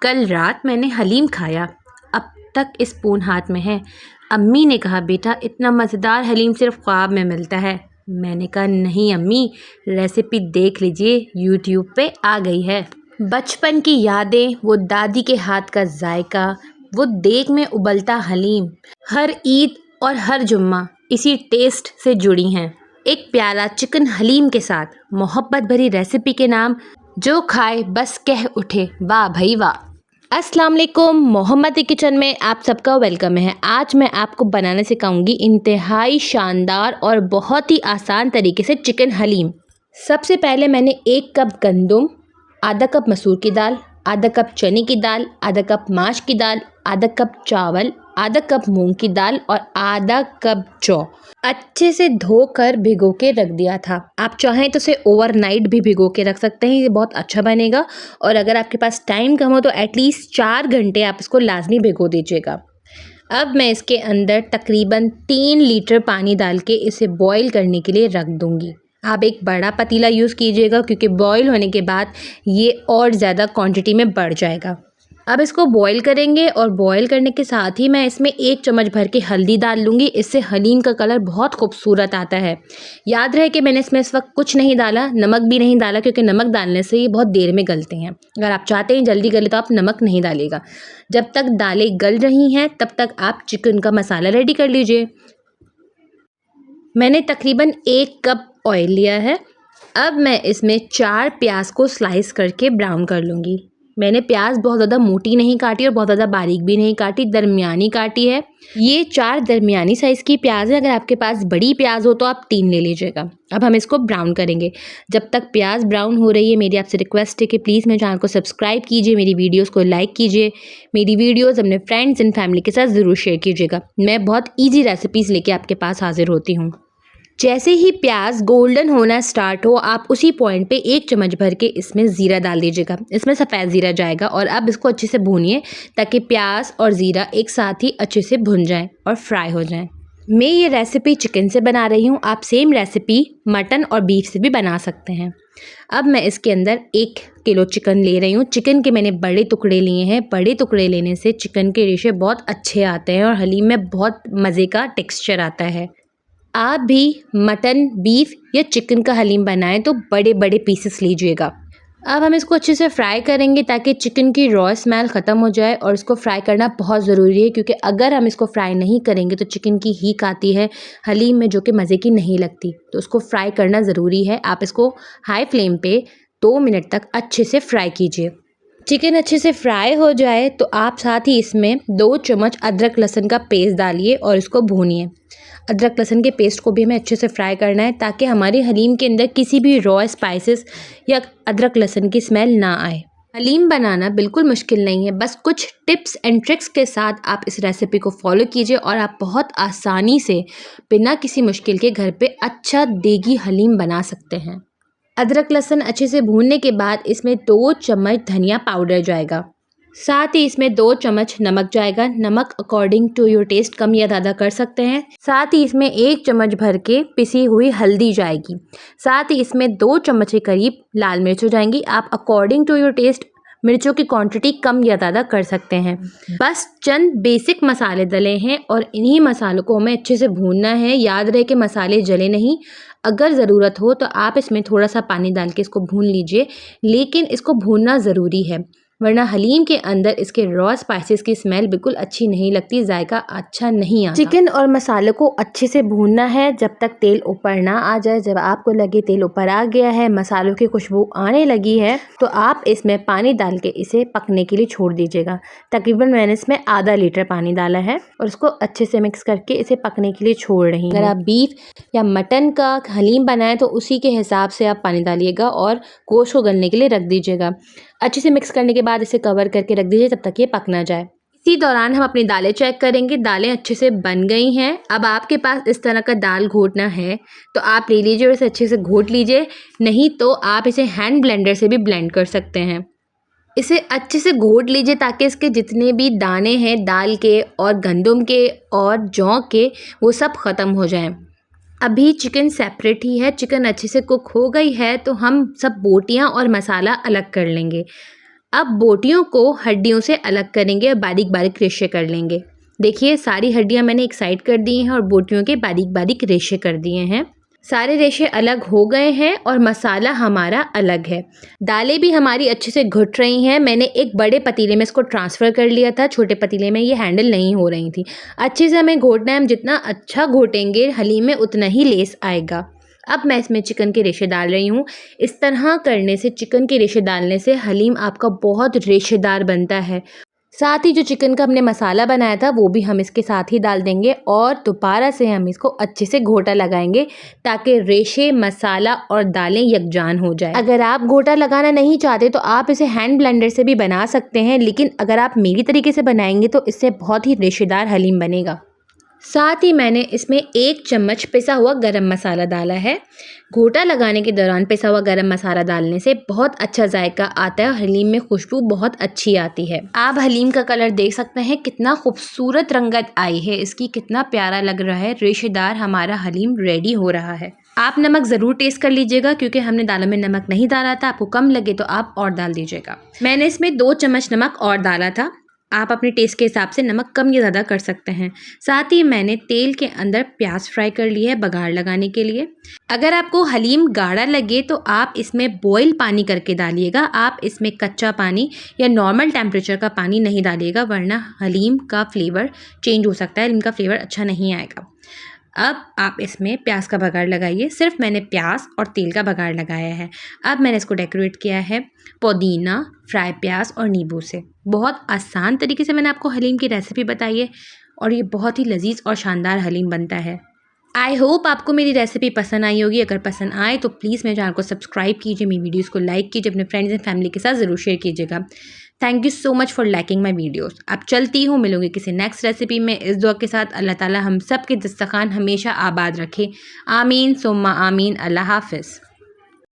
कल रात मैंने हलीम खाया, अब तक स्पून हाथ में है। अम्मी ने कहा बेटा इतना मज़ेदार हलीम सिर्फ ख्वाब में मिलता है। मैंने कहा नहीं अम्मी, रेसिपी देख लीजिए, यूट्यूब पे आ गई है। बचपन की यादें, वो दादी के हाथ का जायका, वो देग में उबलता हलीम, हर ईद और हर जुम्मा इसी टेस्ट से जुड़ी हैं। एक प्याला चिकन हलीम के साथ मोहब्बत भरी रेसिपी के नाम, जो खाए बस कह उठे वाह भाई वाह। अस्सलाम वालेकुम, मोहम्मद किचन में आप सबका वेलकम है। आज मैं आपको बनाना सिखाऊंगी इंतहाई शानदार और बहुत ही आसान तरीके से चिकन हलीम। सबसे पहले मैंने 1 कप गंदम, आधा कप मसूर की दाल, आधा कप चने की दाल, आधा कप माश की दाल, आधा कप चावल, आधा कप मूंग की दाल और आधा कप जौ अच्छे से धोकर भिगो के रख दिया था। आप चाहें तो इसे ओवरनाइट भी भिगो के रख सकते हैं, ये बहुत अच्छा बनेगा। और अगर आपके पास टाइम कम हो तो एटलीस्ट 4 घंटे आप इसको लाजमी भिगो दीजिएगा। अब मैं इसके अंदर तकरीबन 3 लीटर पानी डाल के इसे बॉईल करने के लिए रख दूँगी। आप एक बड़ा पतीला यूज़ कीजिएगा क्योंकि बॉईल होने के बाद ये और ज़्यादा क्वांटिटी में बढ़ जाएगा। अब इसको बॉईल करेंगे और बॉईल करने के साथ ही मैं इसमें 1 चम्मच भर के हल्दी डाल लूँगी। इससे हलीम का कलर बहुत खूबसूरत आता है। याद रहे कि मैंने इसमें इस वक्त कुछ नहीं डाला, नमक भी नहीं डाला, क्योंकि नमक डालने से ये बहुत देर में गलते हैं। अगर आप चाहते हैं जल्दी गले तो आप नमक नहीं डालिएगा। जब तक दालें गल रही हैं तब तक आप चिकन का मसाला रेडी कर लीजिए। मैंने तकरीबन 1 कप ऑयल लिया है। अब मैं इसमें 4 प्याज को स्लाइस करके ब्राउन कर लूँगी। मैंने प्याज बहुत ज़्यादा मोटी नहीं काटी और बहुत ज़्यादा बारीक भी नहीं काटी, दरमियानी काटी है। ये 4 दरमियानी साइज़ की प्याज है। अगर आपके पास बड़ी प्याज हो तो आप 3 ले लीजिएगा। अब हम इसको ब्राउन करेंगे। जब तक प्याज ब्राउन हो रही है, मेरी आपसे रिक्वेस्ट है कि प्लीज़ मेरे चैनल को सब्सक्राइब कीजिए, मेरी वीडियोस को लाइक कीजिए, मेरी वीडियोस अपने फ्रेंड्स एंड फैमिली के साथ ज़रूर शेयर कीजिएगा। मैं बहुत ईजी रेसिपीज़ लेके आपके पास हाजिर होती हूँ। जैसे ही प्याज गोल्डन होना स्टार्ट हो, आप उसी पॉइंट पे 1 चम्मच भर के इसमें ज़ीरा डाल दीजिएगा। इसमें सफ़ेद ज़ीरा जाएगा और अब इसको अच्छे से भूनिए ताकि प्याज और ज़ीरा एक साथ ही अच्छे से भुन जाएं और फ्राई हो जाएं। मैं ये रेसिपी चिकन से बना रही हूँ, आप सेम रेसिपी मटन और बीफ से भी बना सकते हैं। अब मैं इसके अंदर 1 किलो चिकन ले रही हूँ। चिकन के मैंने बड़े टुकड़े लिए हैं। बड़े टुकड़े लेने से चिकन के रेशे बहुत अच्छे आते हैं और हलीम में बहुत मज़े का टेक्स्चर आता है। आप भी मटन, बीफ या चिकन का हलीम बनाएं तो बड़े बड़े पीसेस लीजिएगा। अब हम इसको अच्छे से फ्राई करेंगे ताकि चिकन की रॉ स्मेल ख़त्म हो जाए। और इसको फ्राई करना बहुत ज़रूरी है क्योंकि अगर हम इसको फ्राई नहीं करेंगे तो चिकन की हीक आती है हलीम में, जो कि मज़े की नहीं लगती। तो उसको फ्राई करना ज़रूरी है। आप इसको हाई फ्लेम पे 2 मिनट तक अच्छे से फ्राई कीजिए। चिकन अच्छे से फ्राई हो जाए तो आप साथ ही इसमें 2 चम्मच अदरक लहसुन का पेस्ट डालिए और इसको भूनिए। अदरक लहसुन के पेस्ट को भी हमें अच्छे से फ्राई करना है ताकि हमारे हलीम के अंदर किसी भी रॉ स्पाइसेस या अदरक लहसुन की स्मेल ना आए। हलीम बनाना बिल्कुल मुश्किल नहीं है, बस कुछ टिप्स एंड ट्रिक्स के साथ आप इस रेसिपी को फॉलो कीजिए और आप बहुत आसानी से बिना किसी मुश्किल के घर पे अच्छा देगी हलीम बना सकते हैं। अदरक लहसुन अच्छे से भूनने के बाद इसमें 2 चम्मच धनिया पाउडर जाएगा। साथ ही इसमें 2 चम्मच नमक जाएगा। नमक अकॉर्डिंग टू योर टेस्ट कम या ज़्यादा कर सकते हैं। साथ ही इसमें 1 चम्मच भर के पिसी हुई हल्दी जाएगी। साथ ही इसमें 2 चम्मच के करीब लाल मिर्च हो जाएंगी। आप अकॉर्डिंग टू योर टेस्ट मिर्चों की क्वांटिटी कम या ज़्यादा कर सकते हैं। बस चंद बेसिक मसाले डले हैं और इन्हीं मसालों को हमें अच्छे से भूनना है। याद रहे कि मसाले जले नहीं। अगर ज़रूरत हो तो आप इसमें थोड़ा सा पानी डाल के इसको भून लीजिए, लेकिन इसको भूनना ज़रूरी है वरना हलीम के अंदर इसके रॉ स्पाइसेस की स्मेल बिल्कुल अच्छी नहीं लगती, जायका अच्छा नहीं आता। चिकन और मसालों को अच्छे से भूनना है जब तक तेल ऊपर ना आ जाए। जब आपको लगे तेल ऊपर आ गया है, मसालों की खुशबू आने लगी है, तो आप इसमें पानी डाल के इसे पकने के लिए छोड़ दीजिएगा। तकरीबन मैंने इसमें आधा लीटर पानी डाला है और इसको अच्छे से मिक्स करके इसे पकने के लिए छोड़ रही हूँ। अगर आप बीफ या मटन का हलीम बनाएं तो उसी के हिसाब से आप पानी डालिएगा और गोश्त को गलने के लिए रख दीजिएगा। अच्छे से मिक्स करने के बाद इसे कवर करके रख दीजिए तब तक ये पक ना जाए। इसी दौरान हम अपनी दालें चेक करेंगे। दालें अच्छे से बन गई हैं। अब आपके पास इस तरह का दाल घोटना है तो आप ले लीजिए और इसे अच्छे से घोट लीजिए, नहीं तो आप इसे हैंड ब्लेंडर से भी ब्लेंड कर सकते हैं। इसे अच्छे से घोट लीजिए ताकि इसके जितने भी दाने हैं दाल के और गंदम के और जौ के, वो सब ख़त्म हो जाएं। अभी चिकन सेपरेट ही है। चिकन अच्छे से कुक हो गई है तो हम सब बोटियां और मसाला अलग कर लेंगे। अब बोटियों को हड्डियों से अलग करेंगे और बारीक बारीक रेशे कर लेंगे। देखिए सारी हड्डियां मैंने एक साइड कर दी हैं और बोटियों के बारीक बारीक रेशे कर दिए हैं। सारे रेशे अलग हो गए हैं और मसाला हमारा अलग है। दालें भी हमारी अच्छे से घुट रही हैं। मैंने एक बड़े पतीले में इसको ट्रांसफ़र कर लिया था, छोटे पतीले में ये हैंडल नहीं हो रही थी। अच्छे से हमें घोटना है, हम जितना अच्छा घोटेंगे हलीम में उतना ही लेस आएगा। अब मैं इसमें चिकन के रेशे डाल रही हूँ। इस तरह करने से, चिकन के रेशे डालने से हलीम आपका बहुत रेशेदार बनता है। साथ ही जो चिकन का हमने मसाला बनाया था वो भी हम इसके साथ ही डाल देंगे और दोबारा से हम इसको अच्छे से घोटा लगाएंगे ताकि रेशे, मसाला और दालें यकजान हो जाए। अगर आप घोटा लगाना नहीं चाहते तो आप इसे हैंड ब्लेंडर से भी बना सकते हैं, लेकिन अगर आप मेरी तरीके से बनाएंगे तो इससे बहुत ही रेशेदार हलीम बनेगा। साथ ही मैंने इसमें 1 चम्मच पिसा हुआ गरम मसाला डाला है। घोटा लगाने के दौरान पिसा हुआ गरम मसाला डालने से बहुत अच्छा जायका आता है और हलीम में खुशबू बहुत अच्छी आती है। आप हलीम का कलर देख सकते हैं, कितना खूबसूरत रंगत आई है इसकी, कितना प्यारा लग रहा है। रेशेदार हमारा हलीम रेडी हो रहा है। आप नमक ज़रूर टेस्ट कर लीजिएगा क्योंकि हमने दालों में नमक नहीं डाला था। आपको कम लगे तो आप और डाल दीजिएगा। मैंने इसमें 2 चम्मच नमक और डाला था। आप अपने टेस्ट के हिसाब से नमक कम या ज़्यादा कर सकते हैं। साथ ही मैंने तेल के अंदर प्याज फ्राई कर लिया है बघार लगाने के लिए। अगर आपको हलीम गाढ़ा लगे तो आप इसमें बॉयल पानी करके डालिएगा। आप इसमें कच्चा पानी या नॉर्मल टेम्परेचर का पानी नहीं डालिएगा, वरना हलीम का फ्लेवर चेंज हो सकता है, हलीम का फ्लेवर अच्छा नहीं आएगा। अब आप इसमें प्याज का बघार लगाइए। सिर्फ मैंने प्याज और तेल का बघार लगाया है। अब मैंने इसको डेकोरेट किया है पुदीना, फ्राई प्याज और नींबू से। बहुत आसान तरीके से मैंने आपको हलीम की रेसिपी बताई है और ये बहुत ही लजीज और शानदार हलीम बनता है। आई होप आपको मेरी रेसिपी पसंद आई होगी। अगर पसंद आए तो प्लीज़ मेरे चैनल को सब्सक्राइब कीजिए, मेरी वीडियोस को लाइक कीजिए, अपने फ्रेंड्स एंड फैमिली के साथ ज़रूर शेयर कीजिएगा। Thank you so much for liking my videos. अब चलती हूँ, मिलूंगी किसी नेक्स्ट रेसिपी में। इस दुआ के साथ अल्लाह ताला हम सब के दस्तरखान हमेशा आबाद रखे। आमीन सुम्मा आमीन। अल्लाह हाफ़िज़।